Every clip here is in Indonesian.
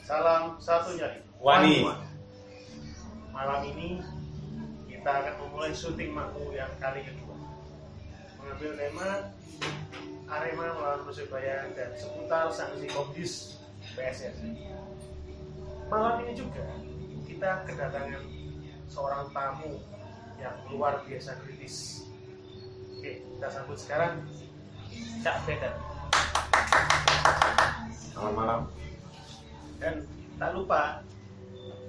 Salam satu nyari Wani. Malam ini kita akan memulai syuting Makmu yang kali kedua, mengambil tema Arema melawan Persebaya dan seputar sanksi Komdis PSSI. Malam ini juga kita kedatangan seorang tamu yang luar biasa kritis. Oke, kita sambut sekarang Cak Bedan. Selamat malam. Dan tak lupa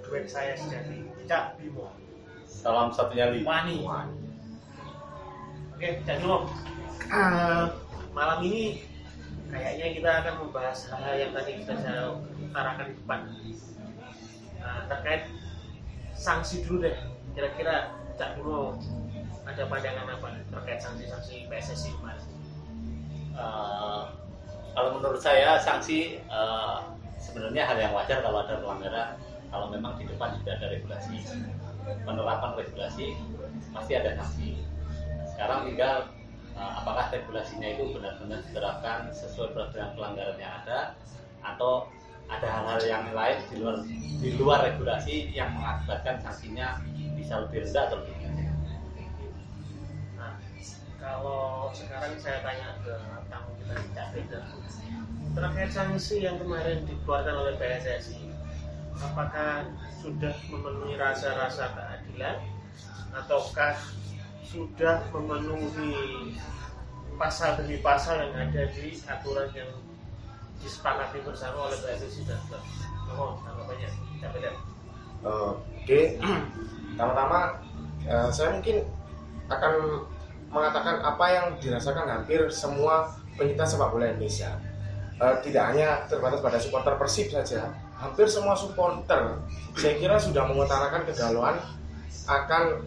duet saya sejati, Cak Bimo. Salam satu nyali. Wani. Oke, Cak Bimo. Malam ini kayaknya kita akan membahas hal yang tadi sudah saya utarakan di depan. Terkait sanksi dulu deh. Kira-kira Cak Bimo ada pandangan apa terkait sanksi-sanksi PSSI kemarin? Kalau menurut saya sanksi sebenarnya hal yang wajar kalau ada pelanggaran. Kalau memang di depan juga ada regulasi, penerapan regulasi pasti ada sanksi. Sekarang tinggal apakah regulasinya itu benar-benar diterapkan sesuai peraturan pelanggaran yang ada, atau ada hal-hal yang lain di luar regulasi yang mengakibatkan sanksinya bisa lebih rendah atau lebih tinggi. Nah, kalau sekarang saya tanya ke tamu kita di Cak Bedan, terkait sanksi yang kemarin dikeluarkan oleh PSSI, apakah sudah memenuhi rasa-rasa keadilan ataukah sudah memenuhi pasal demi pasal yang ada di aturan yang disepakati bersama oleh PSSI dan klub? Mohon tanggapannya, Cak Bedan. Oke, pertama-tama saya mungkin akan mengatakan apa yang dirasakan hampir semua penyintas sepak bola Indonesia. Tidak hanya terbatas pada supporter Persib saja, hampir semua supporter saya kira sudah mengutarakan kegalauan akan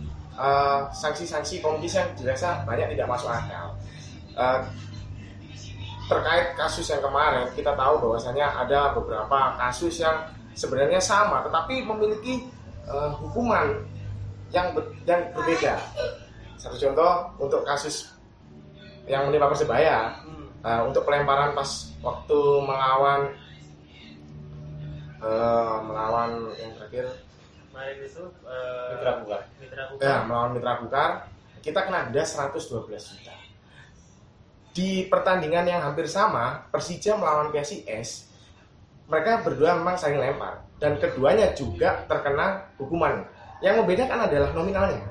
sanksi-sanksi Komdis yang dirasa banyak tidak masuk akal. Terkait kasus yang kemarin, kita tahu bahwasanya ada beberapa kasus yang sebenarnya sama tetapi memiliki hukuman yang berbeda. Satu contoh untuk kasus yang menimpa Persebaya, untuk pelemparan pas waktu melawan yang terakhir Kemarin itu Mitra Kukar. melawan Mitra Kukar, kita kena denda 112 juta. Di pertandingan yang hampir sama, Persija melawan PSIS, mereka berdua memang saling lempar dan keduanya juga terkena hukuman. Yang membedakan adalah nominalnya.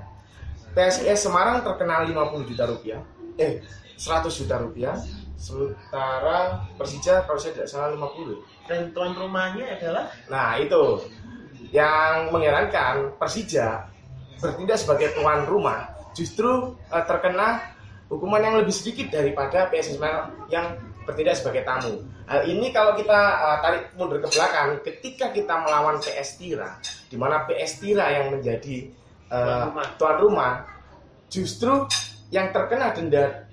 PSIS Semarang terkena 50 juta rupiah, 100 juta rupiah, sementara Persija kalau saya tidak salah 50. Dan tuan rumahnya adalah, Nah itu yang mengherankan, Persija bertindak sebagai tuan rumah justru terkena hukuman yang lebih sedikit daripada PSIS Semarang yang bertindak sebagai tamu. Hal ini kalau kita tarik mundur ke belakang, ketika kita melawan PS Tira, di mana PS Tira yang menjadi tuan rumah, justru yang terkena denda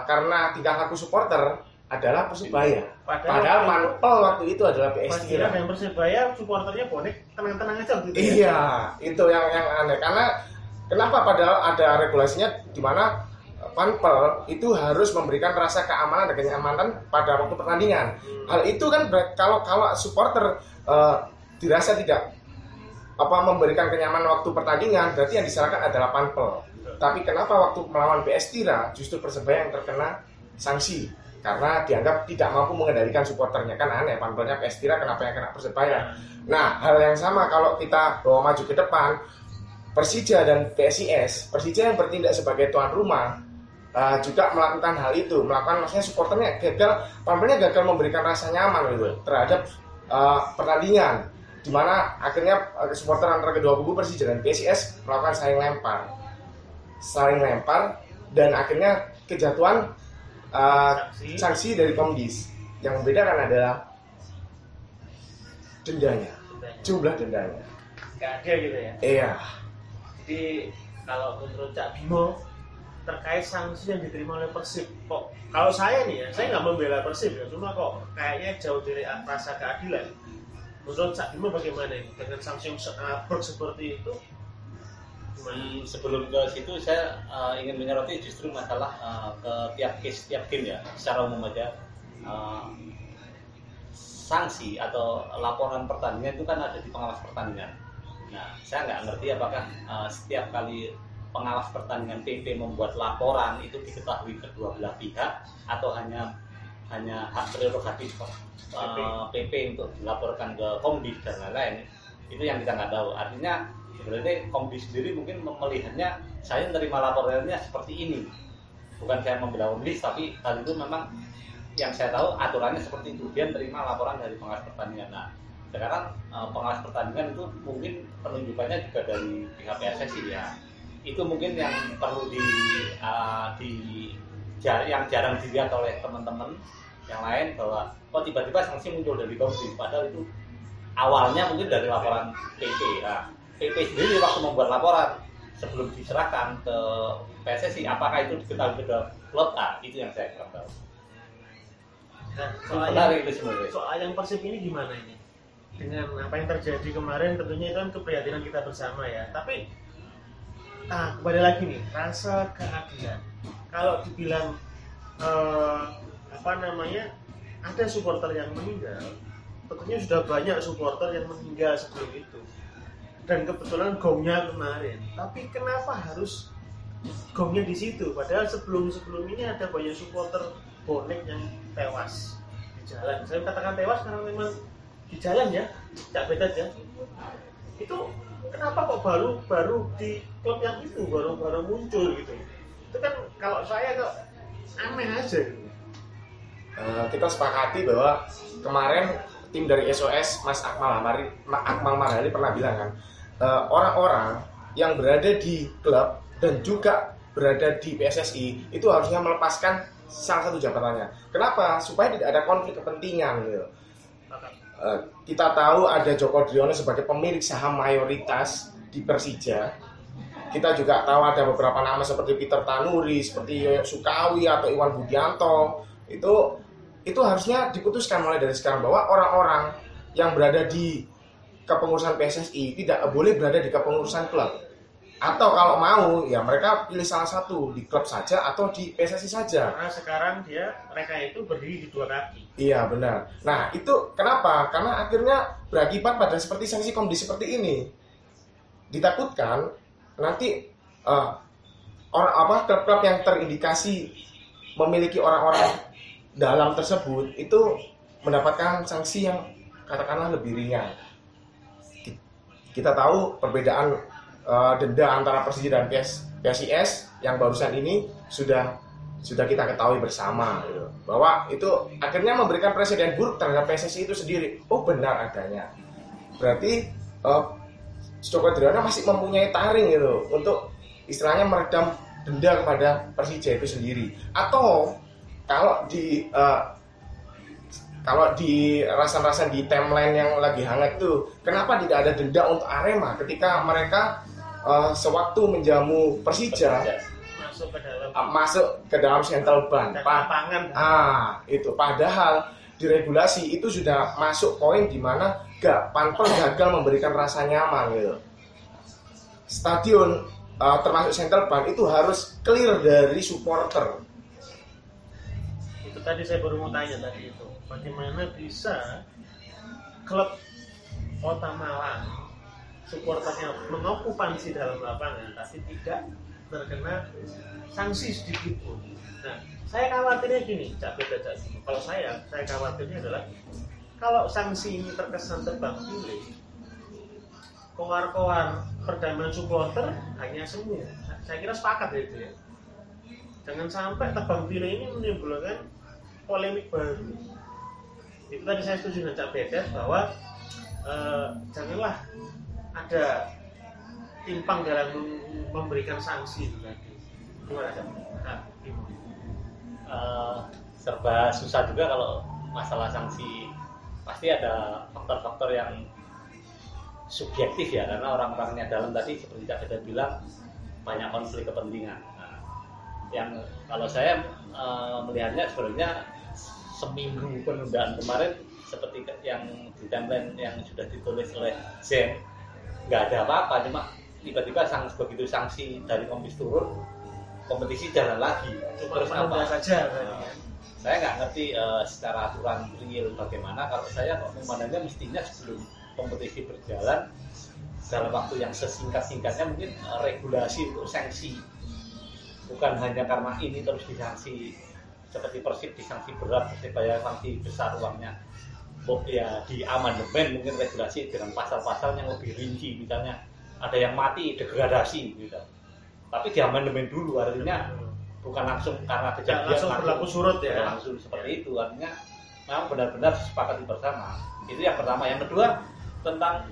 karena tingkah laku supporter adalah Persebaya. Padahal Panpel waktu itu adalah PS Tira. dan Persebaya supporternya bonek tenang-tenang aja gitu. Iya, itu yang aneh. Karena kenapa padahal ada regulasinya di mana Panpel itu harus memberikan rasa keamanan dan kenyamanan pada waktu pertandingan. Hal itu kan kalau supporter dirasa tidak memberikan kenyamanan waktu pertandingan, berarti yang disalahkan adalah Panpel. Tapi kenapa waktu melawan PS Tira justru Persebaya yang terkena sanksi? Karena dianggap tidak mampu mengendalikan supporternya. Kan aneh, Panpelnya PS Tira, kenapa yang kena Persebaya? Nah, hal yang sama kalau kita bawa maju ke depan, Persija dan PSIS, Persija yang bertindak sebagai tuan rumah juga melakukan hal itu, maksudnya supporternya gagal, Panpelnya gagal memberikan rasa nyaman gitu terhadap pertandingan, di mana akhirnya supporter antara kedua kubu Persija dan PSIS melakukan saling lempar dan akhirnya kejatuhan sanksi dari Komdis. Yang membedakan adalah dendanya, jumlah dendanya. Gak ada gitu ya. Iya. Jadi kalau menurut Cak Bimo terkait sanksi yang diterima oleh Persib, kok kalau saya nih ya, saya nggak membela Persib ya, cuma kok kayaknya jauh dari rasa keadilan. Menurut Cak Bimo bagaimana ini dengan sanksi yang absurd seperti itu? Sebelum ke situ saya ingin menyoroti justru masalah ke tiap case, tiap game ya, secara umum aja. sanksi atau laporan pertandingan itu kan ada di pengawas pertandingan. Nah, saya nggak ngerti apakah setiap kali pengawas pertandingan PP membuat laporan itu diketahui kedua belah pihak atau hanya hak prerogatif PP untuk dilaporkan ke Komdis dan lain-lain. Itu yang kita nggak tahu. Artinya sebenarnya Komdis sendiri mungkin melihatnya saya menerima laporannya seperti ini. Bukan saya membela Komdis, tapi hal itu memang yang saya tahu aturannya seperti itu. Dia menerima laporan dari pengawas pertandingan. Nah, sekarang pengawas pertandingan itu mungkin penunjukannya juga dari pihak PSSI ya. Itu mungkin yang perlu yang jarang dilihat oleh teman-teman yang lain, bahwa tiba-tiba sanksi muncul dari Komdis, padahal itu awalnya mungkin dari laporan PP. Nah, PP sendiri waktu membuat laporan sebelum diserahkan ke PSSI, apakah itu diketahui ke klub? Itu yang saya kurang tahu. Nah, soal yang Persib ini gimana ini? Dengan apa yang terjadi kemarin, tentunya itu kan keprihatinan kita bersama ya. Tapi kembali lagi nih, rasa keadilan. Kalau dibilang ada supporter yang meninggal, tentunya sudah banyak supporter yang meninggal sebelum itu. Dan kebetulan gongnya kemarin. Tapi kenapa harus gongnya di situ? Padahal sebelum ini ada banyak supporter bonek yang tewas di jalan. Saya katakan tewas karena memang di jalan ya, Cak Betet ya. Itu kenapa kok baru di klub yang itu baru muncul gitu? Itu kan kalau saya kok aneh aja gitu. Kita sepakati bahwa kemarin tim dari SOS Mas Akmal Marhali pernah bilang kan, orang-orang yang berada di klub dan juga berada di PSSI itu harusnya melepaskan salah satu jabatannya. Kenapa? Supaya tidak ada konflik kepentingan gitu. Kita tahu ada Joko Driono sebagai pemilik saham mayoritas di Persija. Kita juga tahu ada beberapa nama seperti Peter Tanuri, seperti Yoyo Sukawi atau Iwan Budianto. Itu harusnya diputuskan mulai dari sekarang bahwa orang-orang yang berada di kepengurusan PSSI tidak boleh berada di kepengurusan klub. Atau kalau mau ya mereka pilih salah satu, di klub saja atau di PSSI saja. Karena sekarang mereka itu berdiri di dua kaki. Iya benar. Nah itu kenapa? Karena akhirnya berakibat pada seperti sanksi Komdis seperti ini. Ditakutkan nanti klub-klub yang terindikasi memiliki orang-orang dalam tersebut itu mendapatkan sanksi yang katakanlah lebih ringan. Kita tahu perbedaan denda antara Persija dan PSIS yang barusan ini sudah kita ketahui bersama gitu. Bahwa itu akhirnya memberikan presiden buruk terhadap PSSI itu sendiri. Oh benar adanya. Berarti Joko Driono masih mempunyai taring gitu untuk istilahnya meredam denda kepada Persija itu sendiri. Atau kalau di rasan-rasan di timeline yang lagi hangat tuh, kenapa tidak ada denda untuk Arema ketika mereka sewaktu menjamu Persija masuk ke dalam Central Bank. Itu padahal di regulasi itu sudah masuk poin di mana Panpel gagal memberikan rasa nyaman gitu. Stadion termasuk Central Bank itu harus clear dari supporter. Itu tadi saya baru mau tanya tadi itu, bagaimana bisa klub Kota Malang supporternya mengokupansi dalam lapangan tapi tidak terkena sanksi sedikit pun. Nah, saya khawatirnya gini, kalau saya khawatirnya adalah kalau sanksi ini terkesan tebang pilih, kowar-kowar perdamaian supporter hanya semu. Saya kira sepakat ya itu ya. Jangan sampai tebang pilih ini menimbulkan polemik baru. Itu tadi saya setuju dengan Cak Bedet bahwa janganlah ada timpang dalam memberikan sanksi itu tadi. Gimana Cak? Serba susah juga kalau masalah sanksi. Pasti ada faktor-faktor yang subjektif ya, karena orang-orangnya dalam tadi seperti Cak Bedet bilang banyak konflik kepentingan. Nah, yang kalau saya melihatnya sebenarnya seminggu penundaan kemarin seperti yang di timeline yang sudah ditulis oleh Zen, nggak ada apa-apa, cuma tiba-tiba begitu sanksi dari Komdis turun, kompetisi jalan lagi. Cuma terus apa saja kan? Saya nggak ngerti secara aturan real bagaimana. Kalau saya kok memandangnya mestinya sebelum kompetisi berjalan dalam waktu yang sesingkat-singkatnya mungkin regulasi untuk sanksi, bukan hanya karena ini terus disanksi seperti Persib disanksi berat, Persibaya sanksi besar uangnya. Ya di amandemen mungkin regulasi dengan pasal-pasal yang lebih rinci, misalnya ada yang mati degradasi gitu. Tapi di amandemen dulu, artinya bukan langsung karena kejadian langsung berlaku surut ya. Langsung seperti itu, artinya memang benar-benar disepakati bersama. Itu yang pertama. Yang kedua tentang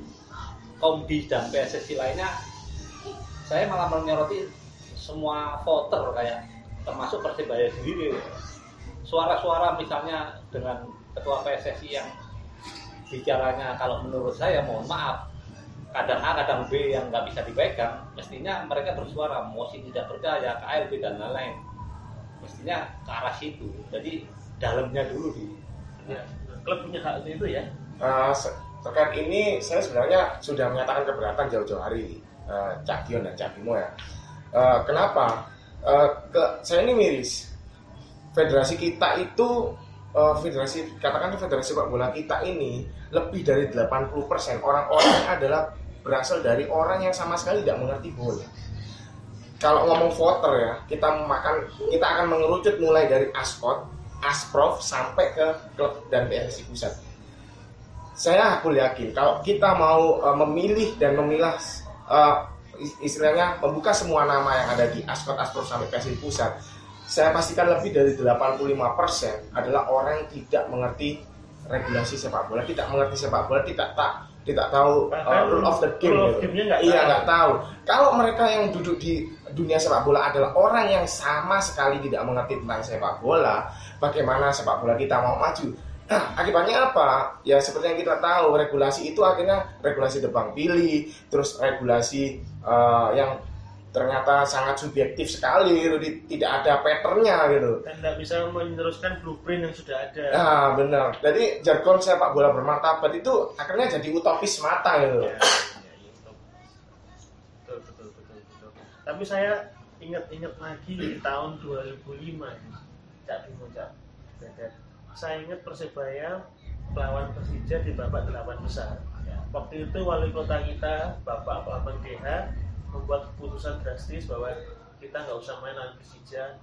Komdi dan PSSI lainnya, saya malah menyoroti semua voter kayak termasuk Persibaya sendiri. Suara-suara misalnya dengan ketua PSSI yang bicaranya kalau menurut saya mohon maaf kadang A kadang B yang nggak bisa dipegang, mestinya mereka bersuara mosi tidak percaya, KLB dan lain-lain, mestinya ke arah situ. Jadi dalamnya dulu di ya, klub punya hak itu ya. Terkait ini saya sebenarnya sudah menyatakan keberatan jauh-jauh hari, Cak Dion dan Cak Bimo ya. Kenapa? Saya ini miris. Federasi kita itu katakan federasi sepak bola kita ini lebih dari 80% orang-orang adalah berasal dari orang yang sama sekali tidak mengerti bola. Kalau ngomong voter ya, kita akan mengerucut mulai dari Askot, Asprof sampai ke klub dan PSSI pusat. Saya aku yakin kalau kita mau memilih dan memilah istilahnya membuka semua nama yang ada di Askot, Asprof sampai PSSI pusat, saya pastikan lebih dari 85% adalah orang yang tidak mengerti regulasi sepak bola, tidak mengerti sepak bola, tidak tahu rule of the game. Nggak tahu. Kalau mereka yang duduk di dunia sepak bola adalah orang yang sama sekali tidak mengerti tentang sepak bola, bagaimana sepak bola kita mau maju? Nah, akibatnya apa? Ya seperti yang kita tahu, regulasi itu akhirnya regulasi tebang pilih, terus regulasi yang ternyata sangat subjektif sekali gitu, tidak ada patternnya gitu. Dan tidak bisa meneruskan blueprint yang sudah ada. Nah, benar. Jadi jargon sepak bola bermartabat itu akhirnya jadi utopis semata gitu. Ya, betul. Tapi saya ingat lagi di tahun 2005, Cak Bimo, Cak Bedet. Saya ingat Persebaya melawan Persija di babak 8 besar. Waktu itu wali kota kita, Bapak Ahmad DH, membuat keputusan drastis bahwa kita nggak usah main lawan Persija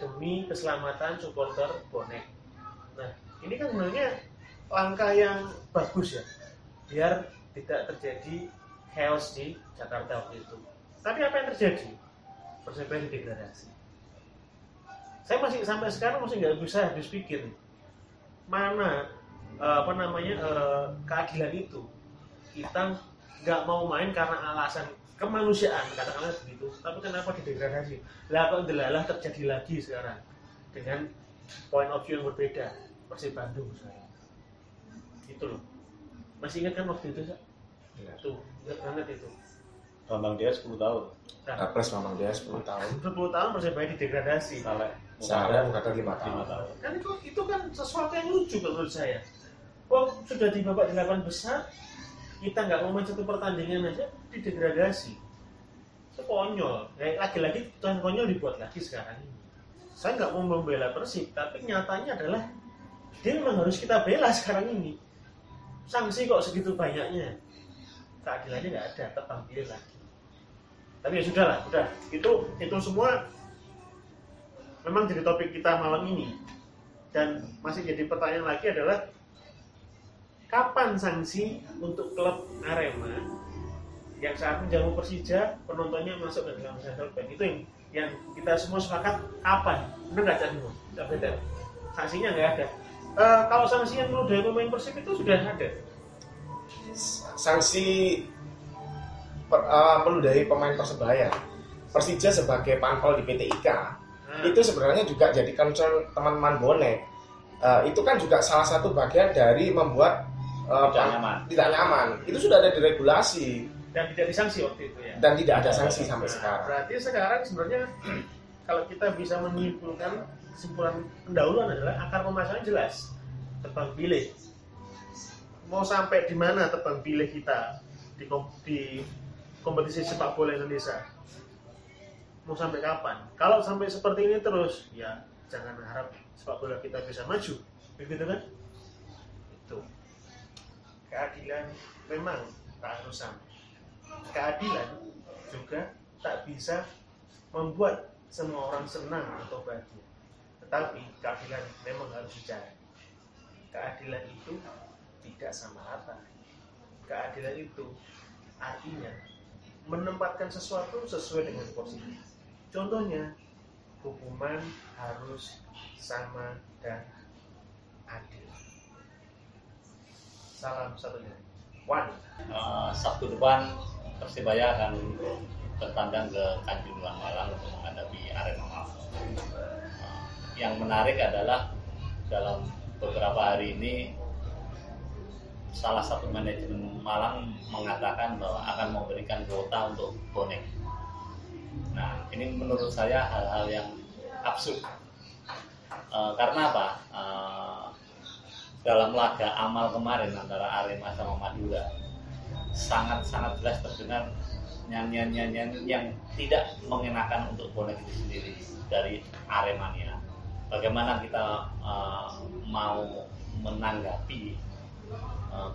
demi keselamatan supporter bonek. Nah, ini kan sebenarnya langkah yang bagus ya, biar tidak terjadi chaos di Jakarta waktu itu. Tapi apa yang terjadi? Persebaya degradasi. Saya masih sampai sekarang masih nggak bisa habis pikir mana keadilan itu. Kita nggak mau main karena alasan kemanusiaan, katakanlah begitu. Tapi kenapa didegradasi? Lah kok delalah terjadi lagi sekarang dengan point of view yang berbeda. Persib Bandung sekarang. Itu loh. Masih ingat kan waktu itu, Sa? Ya. Tuh, ingat banget itu. Bambang dia 10 tahun. Nah, Plus Mamang dia 10 tahun. 10 tahun Persebaya didegradasi. Saya kata 5 tahun. Kan itu kan sesuatu yang lucu menurut saya. Sudah di babak 8 besar, kita nggak mau main satu pertandingan aja didegradasi. Itu konyol. Lagi-lagi tuan konyol dibuat lagi sekarang ini. Saya nggak mau membela Persib, tapi nyatanya adalah dia memang harus kita bela sekarang ini. Sanksi kok segitu banyaknya, keadilannya nggak ada, tebang pilih lagi. Tapi ya sudahlah, udah. Itu semua memang jadi topik kita malam ini. Dan masih jadi pertanyaan lagi adalah kapan sanksi untuk klub Arema yang saat menjamu Persija, penontonnya masuk ke dalam central bank? Itu yang kita semua sepakat kapan? Benar nggak Cak Bimo? Sanksinya nggak ada. Kalau sanksi yang meludahi pemain Persib itu sudah ada. Sanksi meludahi pemain Persebaya, Persija sebagai panpel di PT IKA, itu sebenarnya juga jadi concern teman-teman bonek. Itu kan juga salah satu bagian dari membuat tidak nyaman. Itu sudah ada di regulasi dan tidak disanksi waktu itu ya. Dan tidak ada sanksi sampai sekarang. Berarti sekarang sebenarnya kalau kita bisa menyimpulkan, kesimpulan pendahuluan adalah akar permasalahan jelas, tebang pilih. Mau sampai di mana tebang pilih kita di kompetisi sepak bola Indonesia? Mau sampai kapan? Kalau sampai seperti ini terus, ya jangan harap sepak bola kita bisa maju, begitu kan? Itu keadilan memang tak harus sama. Keadilan juga tak bisa membuat semua orang senang atau bahagia, tetapi keadilan memang harus dicari. Keadilan itu tidak sama rata. Keadilan itu artinya menempatkan sesuatu sesuai dengan porsinya. Contohnya, hukuman harus sama dan adil. Salam satunya. One. Sabtu depan Persibaya akan bertandang ke Kanjuruhan Malang untuk menghadapi Arema Malang. Yang menarik adalah dalam beberapa hari ini salah satu manajemen Malang mengatakan bahwa akan memberikan kuota untuk bonek. Nah, ini menurut saya hal-hal yang absurd. Karena apa? Dalam laga amal kemarin antara Arema sama Madura, sangat-sangat jelas terdengar nyanyian-nyanyian yang tidak mengenakan untuk bonek itu sendiri dari Aremania. Bagaimana kita mau menanggapi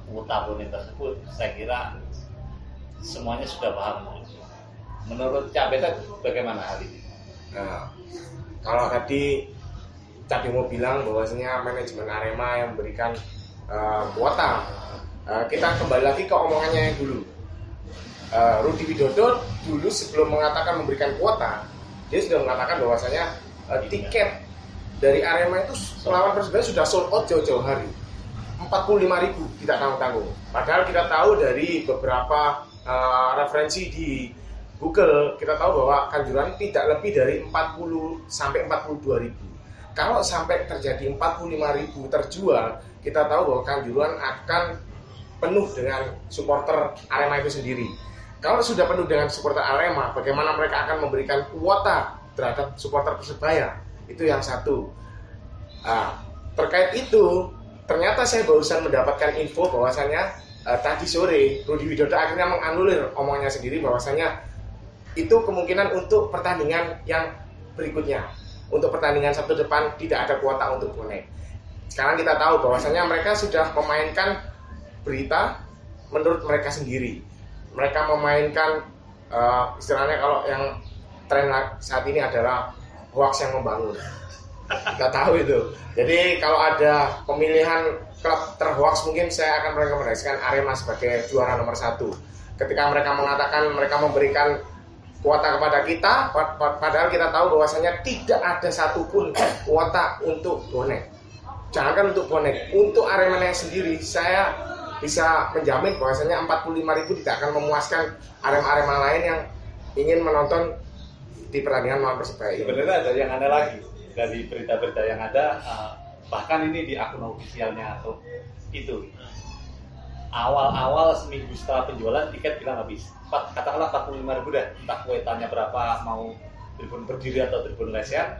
kuota bonek tersebut? Saya kira semuanya sudah paham. Menurut Cak Beta bagaimana hal ini? Nah, kalau tadi Cak Bimo bilang bahwasanya manajemen Arema yang memberikan kuota, kita kembali lagi ke omongannya yang dulu. Rudi Widodo dulu sebelum mengatakan memberikan kuota, dia sudah mengatakan bahwasanya tiket dari Arema itu melawan Persebaya sudah sold out jauh-jauh hari, 45.000 tidak tanggung-tanggung. Padahal kita tahu dari beberapa referensi di Google, kita tahu bahwa Kanjuruhan tidak lebih dari 40 sampai 42.000. Kalau sampai terjadi 45.000 terjual, kita tahu bahwa Kanjuruhan akan penuh dengan supporter Arema itu sendiri. Kalau sudah penuh dengan supporter Arema, bagaimana mereka akan memberikan kuota terhadap supporter Persebaya? Itu yang satu. Terkait itu, ternyata saya barusan mendapatkan info bahwasanya tadi sore Rudi Widodo akhirnya menganulir omongannya sendiri bahwasanya itu kemungkinan untuk pertandingan yang berikutnya. Untuk pertandingan Sabtu depan tidak ada kuota untuk bonek. Sekarang kita tahu bahwasanya mereka sudah memainkan berita menurut mereka sendiri. Mereka memainkan istilahnya kalau yang tren saat ini adalah hoax yang membangun. Kita tahu itu. Jadi kalau ada pemilihan klub terhoax, mungkin saya akan merekomendasikan Arema sebagai juara nomor 1. Ketika mereka mengatakan mereka memberikan kuota kepada kita, padahal kita tahu bahwasanya tidak ada satupun kuota untuk bonek. Jangankan untuk bonek, untuk Arema sendiri saya bisa menjamin bahwasanya 45.000 tidak akan memuaskan Arema-Arema lain yang ingin menonton di pertandingan melawan Persebaya. Sebenarnya ada yang aneh lagi dari berita-berita yang ada, bahkan ini di akun ofisialnya atau itu. Awal-awal seminggu setelah penjualan tiket bilang habis. Katakanlah 45.000 dah, entah kuotanya berapa, mau tribun berdiri atau tribun leser.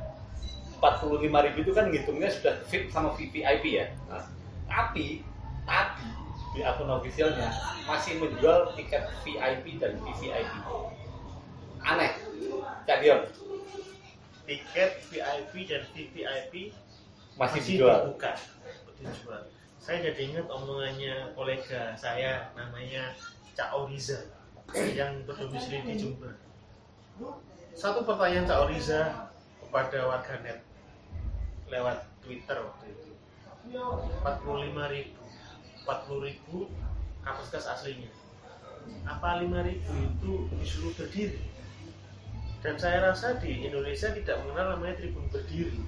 45.000 itu kan ngitungnya sudah fit sama VVIP ya. Nah, tapi di akun ofisialnya masih menjual tiket VIP dan VVIP. Aneh, Cak Dion. Tiket VIP dan VVIP masih dijual. Dijual. Saya jadi ingat omongannya kolega saya namanya Cak Oriza yang berdomisili di Jember. Satu pertanyaan Cak Oriza kepada warganet lewat Twitter waktu itu. 45.000, 40.000 kapasitas aslinya. Apa 5.000 itu disuruh berdiri? Dan saya rasa di Indonesia tidak mengenal namanya tribun berdiri.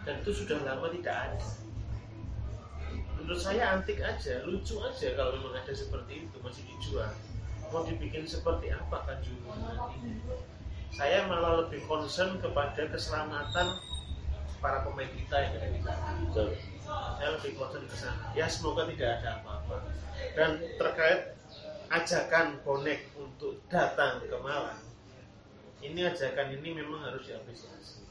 Dan itu sudah lama tidak ada. Menurut saya antik aja, lucu aja kalau memang ada seperti itu masih dijual. Mau dibikin seperti apa Kanjuruhan ini? Saya malah lebih concern kepada keselamatan para pemain kita yang ada di sana. Saya lebih concern ke sana. Ya semoga tidak ada apa-apa. Dan terkait ajakan bonek untuk datang ke Malang, ini ajakan ini memang harus diapresiasi.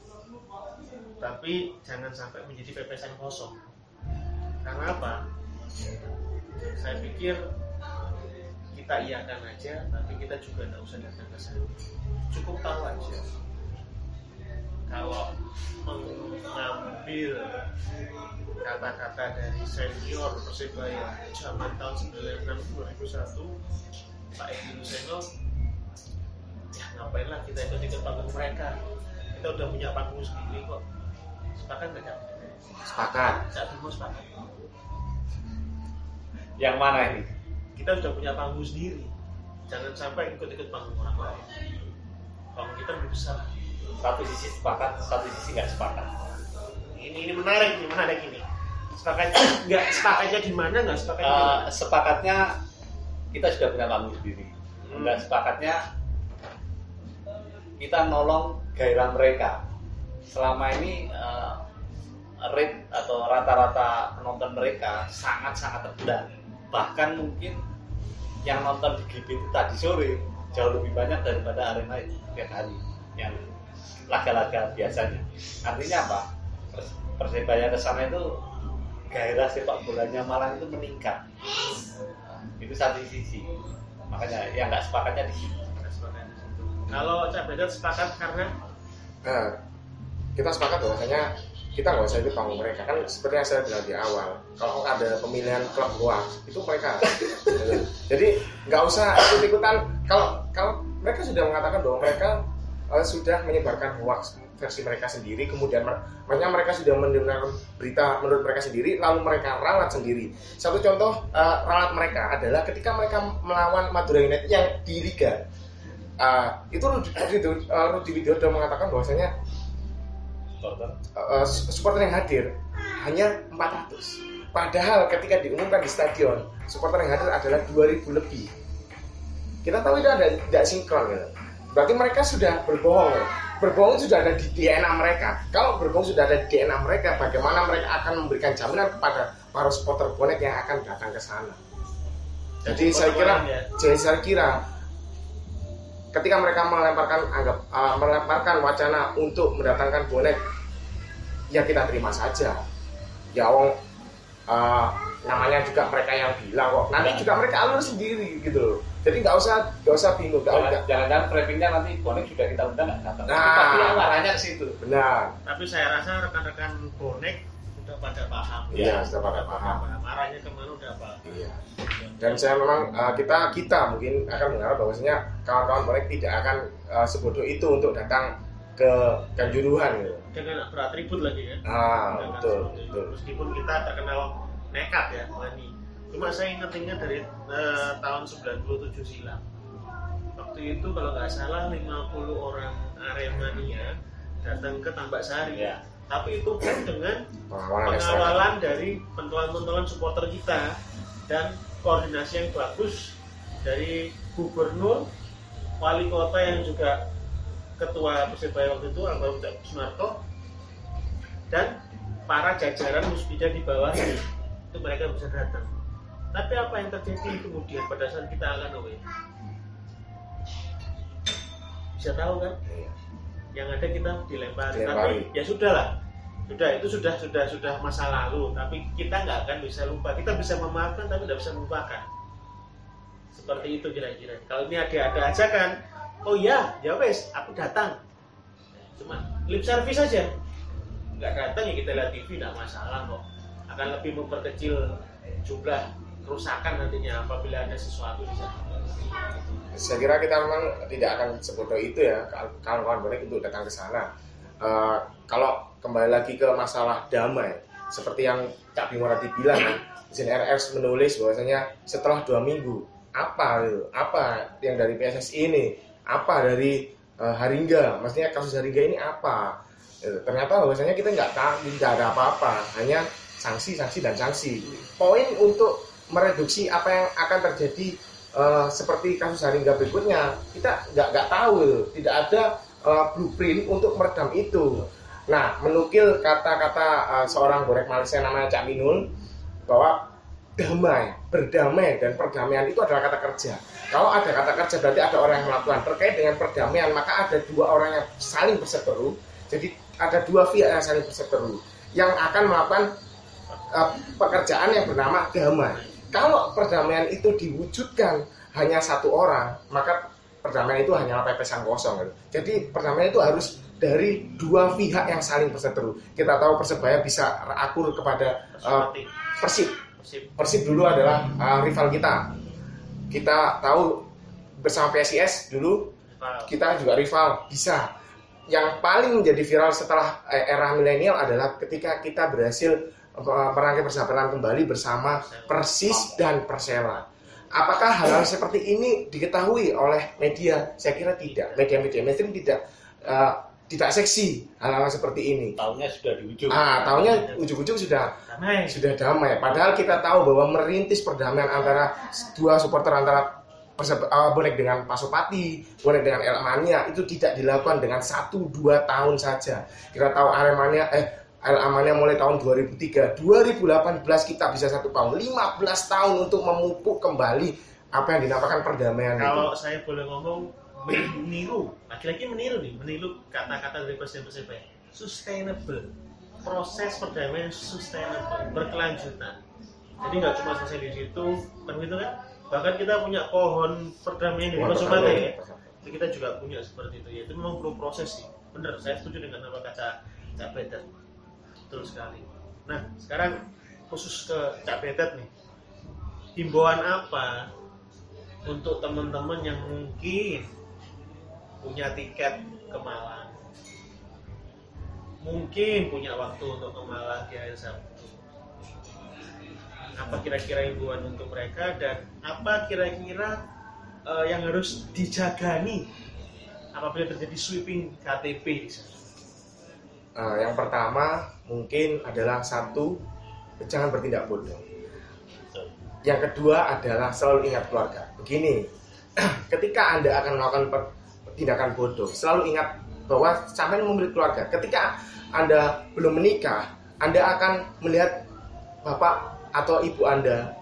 Tapi jangan sampai menjadi pepesan kosong. Karena apa? Saya pikir kita iakan aja, tapi kita juga tidak usah datang ke sana. Cukup tahu aja. kalau mengambil kata-kata dari senior Persebaya zaman tahun 96-2001 Pak Edi Luseno, ya ngapain lah kita ikut-ikut panggung mereka, kita udah punya panggung sendiri kok. Sepakat nggak Cak? Sepakat. Cak Bimo sepakat. Yang mana ini? Kita udah punya panggung sendiri, jangan sampai ikut-ikut panggung orang lain. Panggung kita lebih besar. Satu sisi sepakat, satu sisi nggak sepakat. Ini menarik ini. Sepakatnya di mana nggak sepakatnya? Di mana? Sepakatnya kita sudah punya panggung sendiri. Nggak sepakatnya kita nolong gairah mereka. Selama ini rate atau rata-rata penonton mereka sangat-sangat rendah. Bahkan mungkin yang nonton di GB itu tadi sore jauh lebih banyak daripada arena tiap hari yang laga-laga biasanya. Artinya apa? Persebaya ke sana itu gairah sepak bolanya Malang itu meningkat. Itu satu sisi. Makanya yang nggak sepakatnya di situ. Kalau Cak Bedat sepakat karena Kita sepakat bahwasanya kita nggak usah ikut panggung mereka, kan seperti yang saya bilang di awal, kalau ada pemilihan klub luar itu mereka jadi nggak usah ikut-ikutan. Kalau mereka sudah mengatakan bahwa mereka sudah menyebarkan hoax versi mereka sendiri, kemudian mereka sudah mendengar berita menurut mereka sendiri, lalu mereka ralat sendiri. Satu contoh ralat mereka adalah ketika mereka melawan Madura United yang di Liga, itu Rudi Widodo mengatakan bahwasanya supporter yang hadir hanya 400. Padahal ketika diumumkan di stadion, supporter yang hadir adalah 2000 lebih. Kita tahu itu ada tidak sinkron ya. Berarti mereka sudah berbohong ya. Berbohong sudah ada di DNA mereka. Kalau berbohong sudah ada di DNA mereka, bagaimana mereka akan memberikan jaminan kepada para supporter bonek yang akan datang ke sana? Jadi saya kira ketika mereka melemparkan wacana untuk mendatangkan bonek, ya kita terima saja. Ya namanya juga mereka yang bilang kok. Nanti juga mereka alur sendiri gitu. Jadi nggak usah bingung. Jangan-jangan framingnya nanti bonek sudah kita undang nggak datang. Tapi arahnya ke situ. Benar. Tapi saya rasa rekan-rekan bonek sudah pada paham. Iya, sudah pada paham. Arahnya kemana udah paham. Iya. Dan saya memang kita mungkin akan mengharap bahwasanya kawan-kawan bonek tidak akan sebodoh itu untuk datang ke Kanjuruhan gitu. Dengan beratribut lagi ya. Betul. Meskipun kita terkenal nekat ya, Mani. Cuma saya ingat dari tahun 97 silam. Waktu itu kalau nggak salah 50 orang Aremania datang ke Tambak Sari. Ya. Tapi itu pun dengan pengawalan dari pentolan-pentolan supporter kita dan koordinasi yang bagus dari gubernur, wali kota yang juga ketua Persebaya waktu itu Almarhum Cak Sunarto, dan para jajaran Muspida di bawahnya. Itu mereka bisa datang. Tapi apa yang terjadi kemudian pada saat kita akan away? Bisa tahu kan? Yang ada kita dilempari. Tapi ya sudahlah. Itu sudah masa lalu. Tapi kita nggak akan bisa lupa. Kita bisa memaafkan tapi tidak bisa melupakan. Seperti itu kira-kira. Kalau ini ada aja kan, oh ya wes, aku datang. Cuma lip service saja. Nggak datang ya kita lihat TV, nggak masalah kok. Akan lebih memperkecil jumlah kerusakan nantinya apabila ada sesuatu di sana. Saya kira kita memang tidak akan sebodoh itu ya kawan-kawan bonek untuk datang ke sana. Kalau kembali lagi ke masalah damai, seperti yang Cak Bimo tadi bilang kan, Izin RS menulis bahwasanya setelah 2 minggu apa yang dari PSSI ini, apa dari Haringga, maksudnya kasus Haringga ini apa? Ternyata bahwasanya kita nggak ada apa-apa, hanya sanksi dan sanksi. Poin untuk mereduksi apa yang akan terjadi seperti kasus Haringga berikutnya, kita nggak tahu, tidak ada blueprint untuk meredam itu. Nah, menukil kata-kata seorang bonek Malaysia namanya Cak Minul bahwa berdamai dan perdamaian itu adalah kata kerja. Kalau ada kata kerja berarti ada orang yang melakukan. Terkait dengan perdamaian, maka ada 2 orang yang saling berseteru. Jadi ada 2 pihak yang saling berseteru yang akan melakukan pekerjaan yang bernama damai. Kalau perdamaian itu diwujudkan hanya 1 orang, maka perdamaian itu hanyalah pepesan kosong. Jadi perdamaian itu harus dari dua pihak yang saling berseteru. Kita tahu Persebaya bisa akur kepada Persib. Persib dulu adalah rival kita. Kita tahu bersama PSIS dulu kita juga rival. Bisa. Yang paling menjadi viral setelah era milenial adalah ketika kita berhasil merangkai persahabatan kembali bersama Persis dan Persela. Apakah hal-hal seperti ini diketahui oleh media? Saya kira tidak. Media-media mainstream tidak seksi hal-hal seperti ini. Tahunnya sudah di ujung. Tahunnya ujung-ujung sudah damai. Padahal kita tahu bahwa merintis perdamaian antara dua supporter antara bonek dengan Pasopati, bonek dengan El Amania itu tidak dilakukan dengan 1-2 tahun saja. Kita tahu El Amania mulai tahun 2003, 2018 kita bisa 1 tahun, 15 tahun untuk memupuk kembali apa yang dinamakan perdamaian. Kalau saya boleh ngomong, meniru, lagi-lagi meniru kata-kata dari Presiden Persebaya, sustainable, proses perdamaian sustainable, berkelanjutan. Jadi nggak cuma selesai di situ, kan gitu kan? Bahkan kita punya pohon perdamaian di Pasopati ya. Kita juga punya seperti itu ya. Itu memang perlu proses sih. Bener, saya setuju dengan apa kata Cak Betet. Betul sekali. Nah, sekarang khusus ke Cak Betet nih. Himbauan apa untuk teman-teman yang mungkin punya tiket ke Malang, mungkin punya waktu untuk ke Malang di hari Sabtu? Apa kira-kira himbauan untuk mereka dan apa kira-kira yang harus dijagani apabila terjadi sweeping KTP di sana? Yang pertama mungkin adalah satu, jangan bertindak bodoh. Yang kedua adalah selalu ingat keluarga. Begini, ketika Anda akan melakukan tindakan bodoh, selalu ingat bahwa sampai memiliki keluarga. Ketika Anda belum menikah, Anda akan melihat bapak atau ibu Anda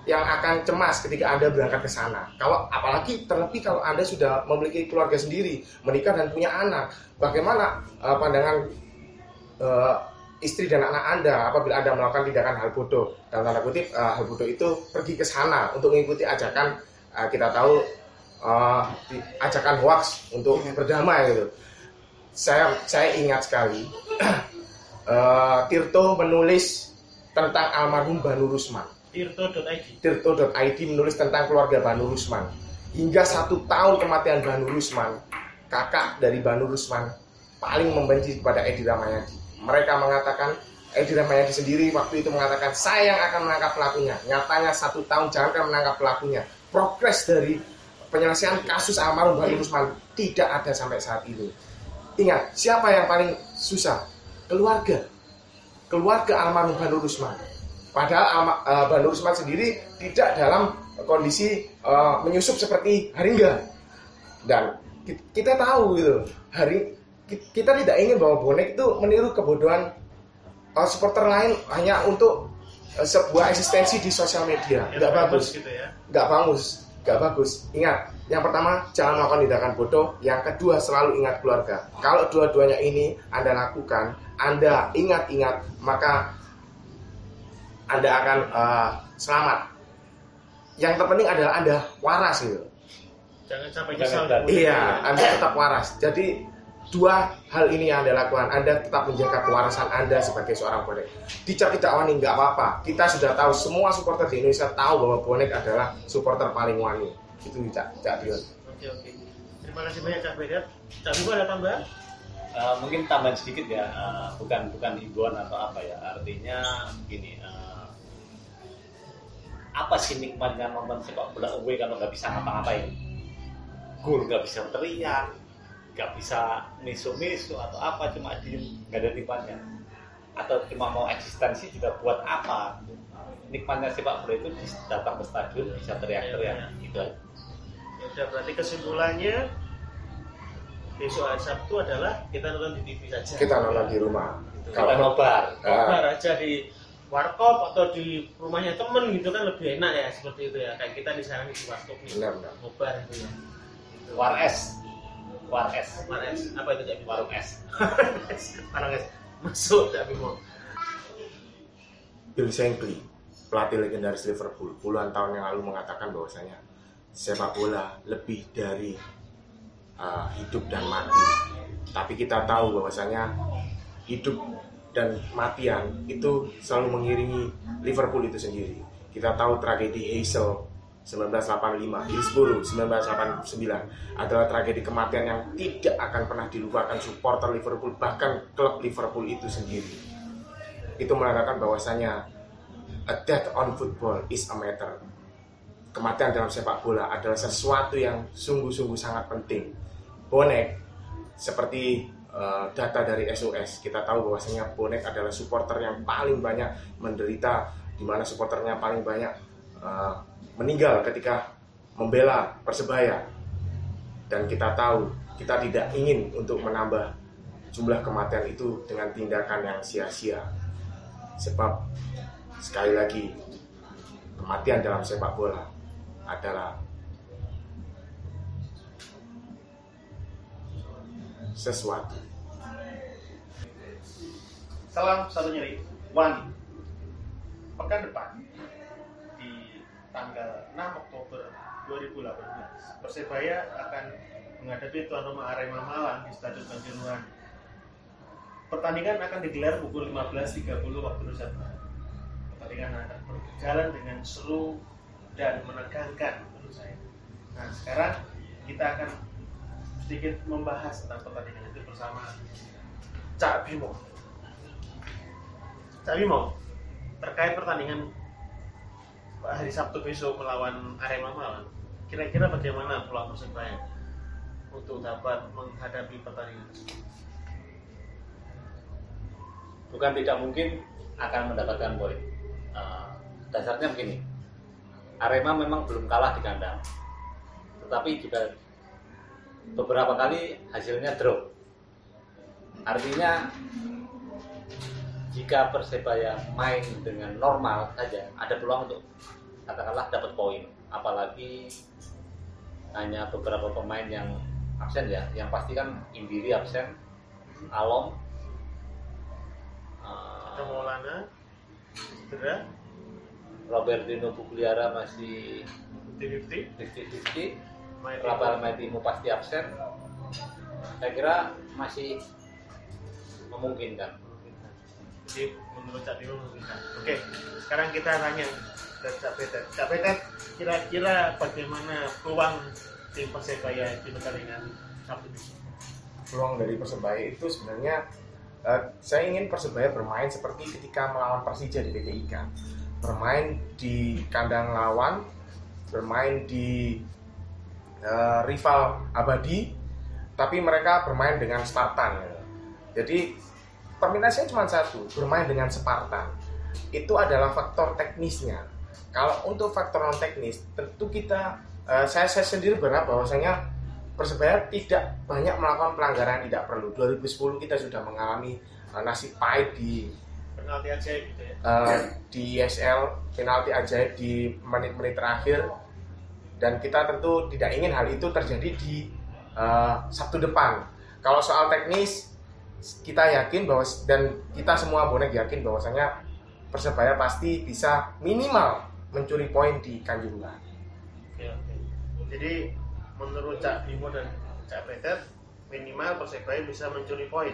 yang akan cemas ketika Anda berangkat ke sana. Apalagi terlebih kalau Anda sudah memiliki keluarga sendiri, menikah dan punya anak. Bagaimana pandangan istri dan anak Anda apabila Anda melakukan tindakan hal bodoh? Dalam tanda kutip, hal bodoh itu pergi ke sana untuk mengikuti ajakan, kita tahu ajakan hoax untuk berdamai gitu. Saya ingat sekali Tirto menulis tentang almarhum Banu Rusman. Tirto.id menulis tentang keluarga Banu Rusman. Hingga 1 tahun kematian Banu Rusman, kakak dari Banu Rusman paling membenci kepada Edi Rahmayadi. Mereka mengatakan, Edi Rahmayadi sendiri waktu itu mengatakan, saya yang akan menangkap pelakunya. Nyatanya 1 tahun jangankan menangkap pelakunya, progres dari penyelesaian kasus almarhum Banu Rusman tidak ada sampai saat itu. Ingat, siapa yang paling susah? Keluarga almarhum Banu Rusman. Padahal Banu Rusman sendiri tidak dalam kondisi menyusup seperti Haringga. Dan kita tahu gitu, kita tidak ingin bahwa bonek itu meniru kebodohan supporter lain hanya untuk sebuah eksistensi di sosial media. Nggak bagus gitu ya. Nggak bagus. Ingat, yang pertama jangan melakukan tindakan bodoh. Yang kedua selalu ingat keluarga. Kalau dua-duanya ini Anda lakukan, Anda ingat-ingat, maka Anda akan selamat. Yang terpenting adalah Anda waras gitu. Jangan sampai nyesal. Iya, Anda tetap waras. Jadi 2 hal ini yang Anda lakukan. Anda tetap menjaga kewarasan Anda sebagai seorang bonek. Dicap tidak wani nggak apa-apa. Kita sudah tahu, semua supporter di Indonesia tahu bahwa bonek adalah supporter paling wani. Itu Cak Dion. Oke. Terima kasih banyak Cak Bedet. Cak Bimo ada tambahan? Mungkin tambahan sedikit ya, bukan himbauan atau apa ya. Artinya gini, apa sih nikmatnya nonton sepak bola away kalau nggak bisa ngapa-ngapain? Gol nggak bisa teriak, nggak bisa misu-misu atau apa, cuma diem, nggak ada nikmatnya. Atau cuma mau eksistensi juga buat apa? Nikmatnya sepak bola itu datang ke stadion bisa teriak-teriak gitu aja. Ya udah, berarti kesimpulannya besok hari Sabtu adalah kita nonton di TV saja. Kita nonton di rumah. Kalau nobar aja di warkop atau di rumahnya temen gitu kan lebih enak ya, seperti itu ya. Kayak kita di sana di warkop nih. Benar. Nobar itu ya. War es. Apa itu Cak Bimo? Warung es. Warung es. Masuk Cak Bimo. Bill Shankly, pelatih legendaris Liverpool, puluhan tahun yang lalu mengatakan bahwasanya sepak bola lebih dari hidup dan mati. Tapi kita tahu bahwasanya hidup dan kematian itu selalu mengiringi Liverpool itu sendiri. Kita tahu tragedi Heysel 1985, Hillsborough 1989 adalah tragedi kematian yang tidak akan pernah dilupakan supporter Liverpool, bahkan klub Liverpool itu sendiri. Itu menandakan bahwasanya a death on football is a matter. Kematian dalam sepak bola adalah sesuatu yang sungguh-sungguh sangat penting. Bonek, seperti data dari SOS, kita tahu bahwasanya bonek adalah supporter yang paling banyak menderita, di mana supporternya paling banyak meninggal ketika membela Persebaya. Dan kita tahu kita tidak ingin untuk menambah jumlah kematian itu dengan tindakan yang sia-sia. Sebab sekali lagi, kematian dalam sepak bola adalah sesuatu. Salam satu nyeri Wani. Pekan depan di tanggal 6 Oktober 2018 Persebaya akan menghadapi tuan rumah Arema Malang di Stadion Kanjuruhan. Pertandingan akan digelar pukul 15.30 waktu Indonesia Barat. Pertandingan akan berjalan dengan seru dan menegangkan menurut saya. Nah, sekarang kita akan sedikit membahas tentang pertandingan itu bersama Cak Bimo. Cak Bimo, terkait pertandingan hari Sabtu besok melawan Arema Malang, kira-kira bagaimana peluang Persebaya untuk dapat menghadapi pertandingan tersebut? Bukan tidak mungkin akan mendapatkan poin. Dasarnya begini, Arema memang belum kalah di kandang, tetapi juga beberapa kali hasilnya draw. Artinya jika Persebaya main dengan normal saja, ada peluang untuk katakanlah dapat poin. Apalagi hanya beberapa pemain yang absen ya, yang pasti kan Indiri absen, Alom, Maulana, cedera, Robertino Pugliara masih 50-50, 50-50, Rafael Maitimo pasti absen. Saya kira masih memungkinkan. Jadi menurut Cak Bimo memungkinkan. Oke, sekarang kita tanya ke Cak Petet. Cak Petet, kira-kira bagaimana peluang tim Persebaya di pertandingan Sabtu besok? Peluang dari Persebaya itu sebenarnya saya ingin Persebaya bermain seperti ketika melawan Persija di PT IKA. Bermain di kandang lawan, bermain di rival abadi, tapi mereka bermain dengan Spartan. Jadi permintaannya cuma satu, bermain dengan Spartan. Itu adalah faktor teknisnya. Kalau untuk faktor non teknis, tentu kita saya sendiri berharap bahwasanya Persebaya tidak banyak melakukan pelanggaran yang tidak perlu. 2010 kita sudah mengalami nasib pahit di Penalti ajaib gitu ya. Di ESL, penalti ajaib di menit-menit terakhir, dan kita tentu tidak ingin hal itu terjadi di Sabtu depan. Kalau soal teknis, kita yakin bahwa, dan kita semua bonek yakin bahwasanya Persebaya pasti bisa minimal mencuri poin di Kanjuruhan. Oke. Jadi menurut Cak Bimo dan Cak Petet, minimal Persebaya bisa mencuri poin.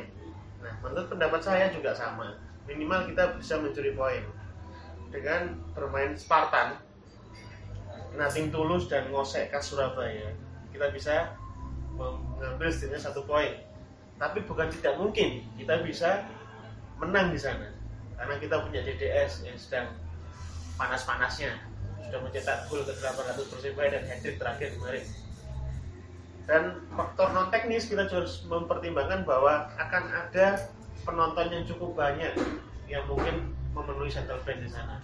Nah, menurut pendapat saya juga sama. Minimal kita bisa mencuri poin dengan bermain Spartan, nothing tulus dan ngosek khas Surabaya. Kita bisa mengambil setidaknya 1 poin. Tapi bukan tidak mungkin kita bisa menang di sana, karena kita punya DDS yang sedang panas-panasnya, sudah mencetak gol ke-800 Persebaya dan hat-trick terakhir kemarin. Dan faktor non teknis kita harus mempertimbangkan bahwa akan ada penonton yang cukup banyak yang mungkin memenuhi central band di sana,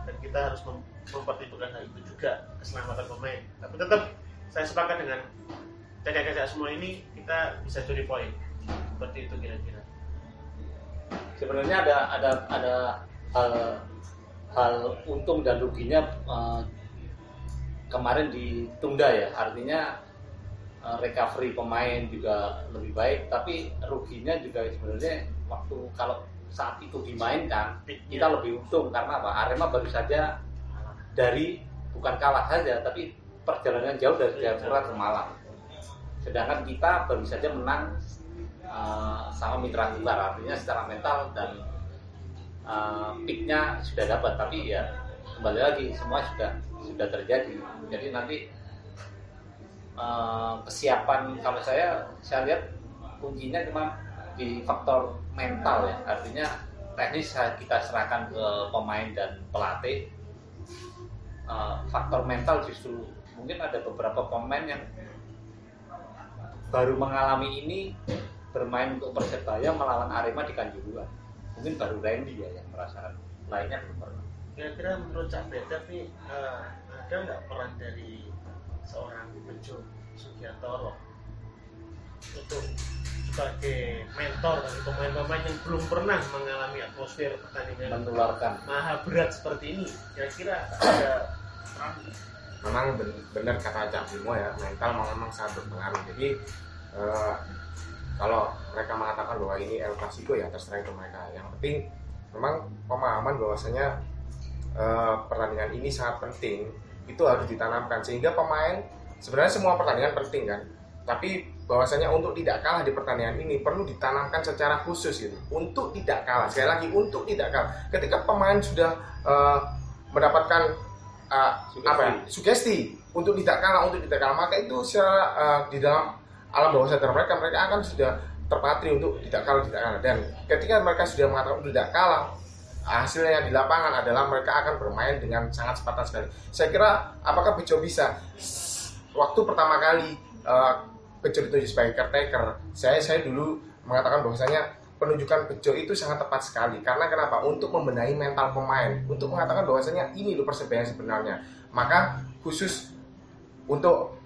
dan kita harus mempertimbangkan hal itu juga, keselamatan pemain. Tapi tetap saya sepakat dengan cek-cek semua ini, kita bisa curi poin. Seperti itu kira-kira. Sebenarnya ada hal untung dan ruginya kemarin ditunda ya, artinya recovery pemain juga lebih baik, tapi ruginya juga sebenarnya waktu kalau saat itu dimainkan kita lebih untung. Karena apa? Arema baru saja bukan kalah saja, tapi perjalanan jauh dari Jayapura ke Malang, sedangkan kita baru saja menang sama mitra kukar, artinya secara mental dan peaknya sudah dapat, tapi ya kembali lagi semua sudah terjadi. Jadi nanti kesiapan, kalau saya lihat kuncinya cuma di faktor mental ya, artinya teknis kita serahkan ke pemain dan pelatih. Faktor mental justru mungkin ada beberapa pemain yang baru mengalami ini bermain untuk Persebaya melawan Arema di Kanjuruhan. Mungkin baru Randy ya yang merasakan, lainnya belum pernah. Kira-kira menurut Cak Peter nih ada nggak peran dari seorang Bejo Sugiantoro untuk sebagai mentor bagi pemain-pemain yang belum pernah mengalami atmosfer pertandingan menularkan maha berat seperti ini? Kira-kira ada peran? Memang benar kata Cak Bimo ya, mental memang sangat berpengaruh. Jadi kalau mereka mengatakan bahwa ini El Clasico ya terserah itu mereka. Yang penting memang pemahaman bahwasanya pertandingan ini sangat penting itu harus ditanamkan, sehingga pemain, sebenarnya semua pertandingan penting kan, tapi bahwasanya untuk tidak kalah di pertandingan ini perlu ditanamkan secara khusus gitu. Untuk tidak kalah, sekali lagi untuk tidak kalah. Ketika pemain sudah mendapatkan sugesti untuk tidak kalah, maka itu secara di dalam alam bawah sadar mereka akan sudah terpatri untuk tidak kalah. Dan ketika mereka sudah mengatakan tidak kalah, hasilnya di lapangan adalah mereka akan bermain dengan sangat Spartan sekali. Saya kira apakah Bejo bisa? Waktu pertama kali Bejo ditunjuk sebagai caretaker, saya dulu mengatakan bahwasanya penunjukan Bejo itu sangat tepat sekali. Karena kenapa? Untuk membenahi mental pemain, untuk mengatakan bahwasanya ini loh Persebaya sebenarnya. Maka khusus untuk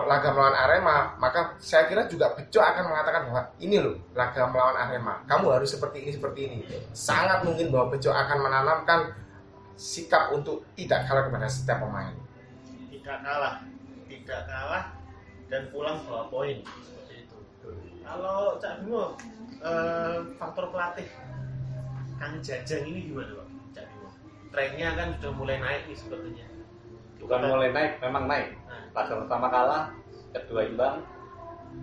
laga melawan Arema, maka saya kira juga Bejo akan mengatakan bahwa ini loh laga melawan Arema, kamu harus seperti ini. Sangat mungkin bahwa Bejo akan menanamkan sikap untuk tidak kalah kepada setiap pemain. Tidak kalah dan pulang bawa poin seperti itu. Kalau Cak Bimo, faktor pelatih Kang Jajang ini gimana Pak Cak Bimo? Trennya kan sudah mulai naik nih sepertinya. Bukan mulai naik, memang naik. Laga pertama kalah, kedua imbang,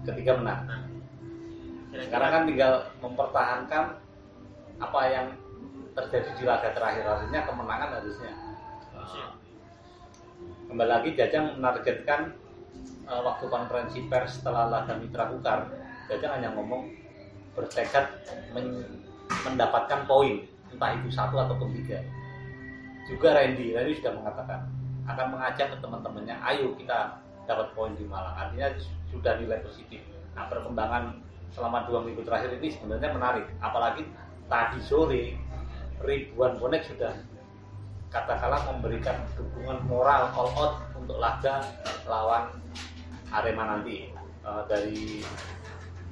ketiga menang. Sekarang kan tinggal mempertahankan apa yang terjadi di laga terakhir, artinya kemenangan harusnya. Kembali lagi Jajang menargetkan waktu konferensi pers setelah laga Mitra Kukar, Jajang hanya ngomong bertekad mendapatkan poin, entah itu 1 ataupun 3. Juga Randy sudah mengatakan akan mengajak ke teman-temannya, ayo kita dapat poin di Malang. Artinya sudah nilai positif. Nah, perkembangan selama 2 minggu terakhir ini sebenarnya menarik. Apalagi tadi sore ribuan bonek sudah katakanlah memberikan dukungan moral all out untuk laga lawan Arema nanti. Dari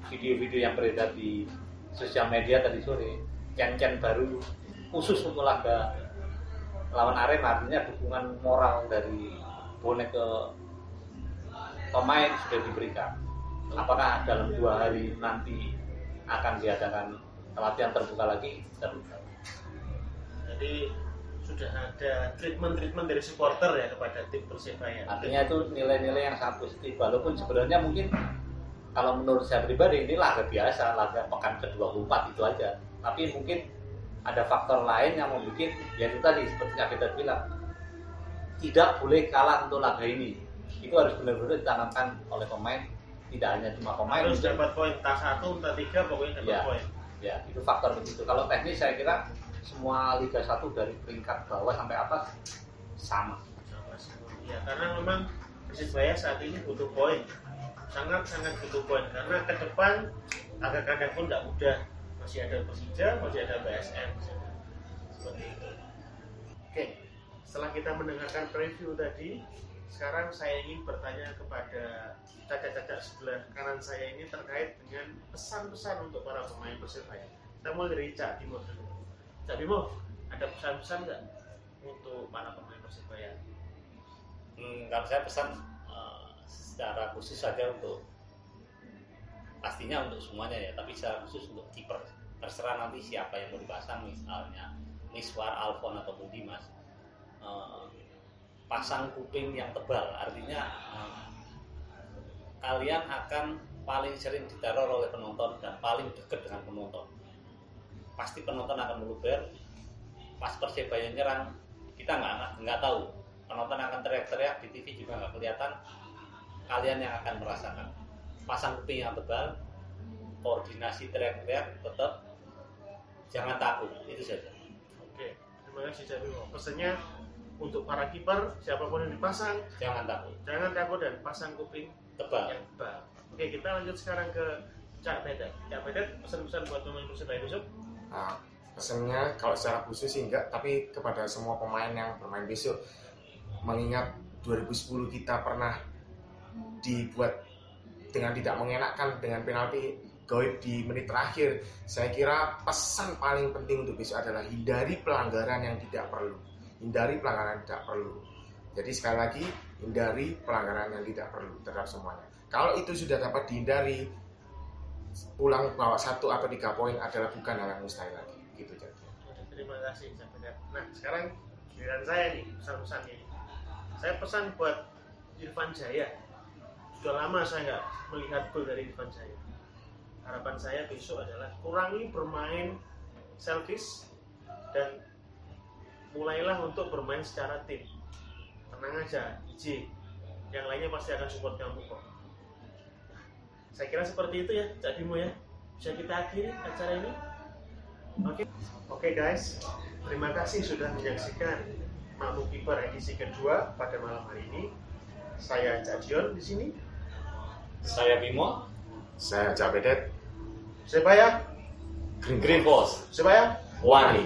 video-video yang beredar di sosial media tadi sore, can-can baru khusus untuk laga lawan Arema, artinya dukungan moral dari bonek ke pemain sudah diberikan. Apakah dalam 2 hari nanti akan diadakan latihan terbuka lagi? Terbuka. Jadi sudah ada treatment dari supporter ya kepada tim Persebaya. Artinya itu nilai-nilai yang sangat positif. Walaupun sebenarnya mungkin kalau menurut saya pribadi ini laga biasa, laga pekan ke-24 itu aja. Tapi mungkin ada faktor lain yang membuat, yaitu tadi seperti yang kita bilang, tidak boleh kalah untuk laga ini. Itu harus benar-benar ditanamkan oleh pemain, tidak hanya cuma pemain. Harus dapat poin, entah 1, entah 3, pokoknya dapat poin. Ya, itu faktor begitu. Kalau teknis saya kira semua Liga 1 dari peringkat bawah sampai atas sama. Ya, karena memang Persebaya saat ini butuh poin, sangat butuh poin. Karena ke depan agak-agak pun tidak mudah. Masih ada Persija, masih ada PSM. Seperti itu. Oke, setelah kita mendengarkan preview tadi, sekarang saya ingin bertanya kepada cacat-cacat sebelah kanan saya ini terkait dengan pesan-pesan untuk para pemain Persebaya. Kita mulai dari Cak Bimo dulu. Cak Bimo, ada pesan-pesan nggak untuk para pemain Persebaya? Kalau saya pesan secara khusus saja untuk, pastinya untuk semuanya ya, tapi secara khusus untuk kiper. Terserah nanti siapa yang mau dipasang, misalnya Miswar, Alfon ataupun Dimas. Pasang kuping yang tebal, artinya kalian akan paling sering diteror oleh penonton dan paling dekat dengan penonton. Pasti penonton akan meluber. Pas Persebaya nyerang, kita nggak tahu. Penonton akan teriak-teriak, di TV juga nggak kelihatan. Kalian yang akan merasakan. Pasang kuping yang tebal, koordinasi teriak-teriak, tetap jangan takut, itu saja. Oke, terima kasih Cak Bimo. Pesannya untuk para kiper, siapapun yang dipasang, Jangan takut, jangan takut dan pasang kuping tebal. yang tebal. Oke, kita lanjut sekarang ke Cak Bedet. Cak Bedet, pesan-pesan buat pemain Persebaya besok? Nah, pesannya kalau secara khusus sih enggak, tapi kepada semua pemain yang bermain besok, mengingat 2010 kita pernah dibuat dengan tidak mengenakan dengan penalti goib di menit terakhir. Saya kira pesan paling penting untuk besok adalah hindari pelanggaran yang tidak perlu. Hindari pelanggaran yang tidak perlu. Jadi sekali lagi, hindari pelanggaran yang tidak perlu terhadap semuanya. Kalau itu sudah dapat dihindari, pulang bawa 1 atau 3 poin adalah bukan hal yang mustahil lagi. Gitu jadi. Terima kasih Cak Bedet. Nah, sekarang giliran saya nih, pesan-pesannya. Saya pesan buat Irfan Jaya. Sudah lama saya nggak melihat gol dari Irfan Jaya. Harapan saya besok adalah kurangi bermain selfish dan mulailah untuk bermain secara tim. Tenang aja, IJ. Yang lainnya pasti akan support kamu kok. Saya kira seperti itu ya, Cak Bimo ya. Bisa kita akhiri acara ini? Oke guys, terima kasih sudah menyaksikan Makmum Kiper edisi kedua pada malam hari ini. Saya Cak Dion di sini. Saya Bimo, Saya Cak Bedet. Sebaya, Green Force, Sebaya. Wani.